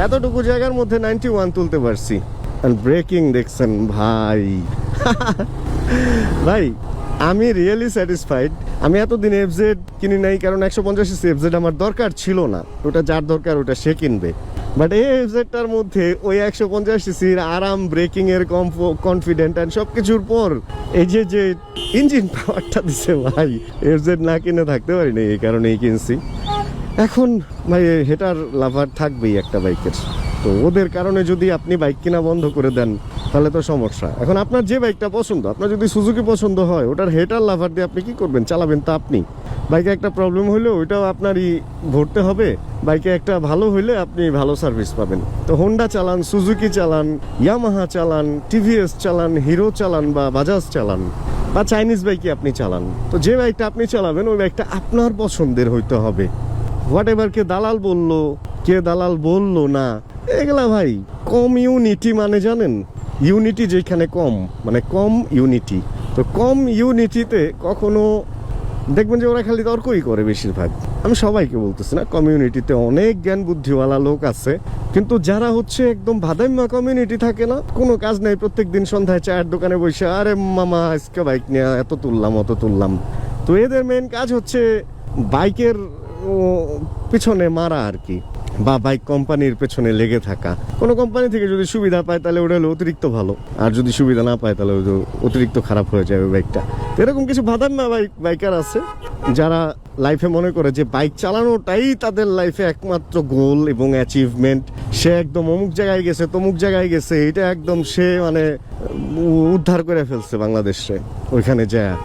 এতটুকু জায়গার মধ্যে 91 তুলতে পারছি। ব্রেকিং দেখছেন ভাই। ভাই আমি রিয়েলি স্যাটিসফাইড। আমি এতদিন এফজেড কিনি নাই, কারণ 150cc এফজেড আমার দরকার ছিল না। ওটা যার দরকার ওটা সে কিনবে। বাট এই এফজেডটার মধ্যে ওই 150cc-র আরাম, ব্রেকিং এর কনফিডেন্ট অ্যান্ড সব কিছুর পর এই যে ইঞ্জিন পাওয়ারটা দিছে ভাই, এফজেড না কিনে থাকতে পারি না, এই কারণেই কিনছি। এখন ভাই হেটার লাভার থাকবেই একটা বাইকের, তো ওদের কারণে যদি আপনি বাইক কিনা বন্ধ করে দেন তাহলে তো সমস্যা। এখন আপনার যে বাইকটা পছন্দ, আপনার যদি সুজুকি পছন্দ হয়, ওটার হেটার লাভার দিয়ে আপনি কি করবেন? চালাবেন তো আপনি। বাইকে একটা প্রবলেম হইলে ওইটাও আপনারই ভরতে হবে। বাইকে একটা ভালো হইলে আপনি ভালো সার্ভিস পাবেন। তো হোন্ডা চালান, সুজুকি চালান, ইয়ামাহা চালান, টিভিএস চালান, হিরো চালান বা বাজাজ চালান বা চাইনিজ বাইকে আপনি চালান, তো যে বাইকটা আপনি চালাবেন ওই বাইকটা আপনার পছন্দের হইতে হবে। হোয়াট এভার কে দালাল বললো, কে দালাল বললো না, এগুলা ভাই কমিউনিটি মানে জানেন, ইউনিটি যেখানে কম, মানে কম ইউনিটি। তো কম ইউনিটিতে কখনো দেখবেন যে ওরা খালি তর্কই করে বেশিরভাগ। আমি সবাইকে বলতেছি না, কমিউনিটিতে অনেক জ্ঞান বুদ্ধিওয়ালা লোক আছে, কিন্তু যারা হচ্ছে একদম ভাদাইম্মা কমিউনিটি থাকে না, কোনো কাজ নেই, প্রত্যেক দিন সন্ধ্যায় চায়ের দোকানে বসে আরে মামা আজকে বাইক নিয়ে এত তুললাম অত তুললাম। তো এদের মেন কাজ হচ্ছে বাইকের পিছনে মারা আর কি, বা বাইক কোম্পানির পেছনে লেগে থাকা। কোনো কোম্পানি থেকে যদি সুবিধা পায় তাহলে ওটা হলো অতিরিক্ত ভালো, আর যদি সুবিধা না পায় তাহলে ওই অতিরিক্ত খারাপ হয়ে যাবে বাইকটা। এরকম কিছু ভাদাইম্মা বাইকার আছে যারা লাইফে মনে করে যে বাইক চালানোটাই তাদের লাইফে একমাত্র গোল এবং অ্যাচিভমেন্ট। সে একদম অমুক জায়গায় গেছে, তমুক জায়গায় গেছে, এটা একদম সে মানে উদ্ধার করে ফেলছে বাংলাদেশে ওইখানে যায়।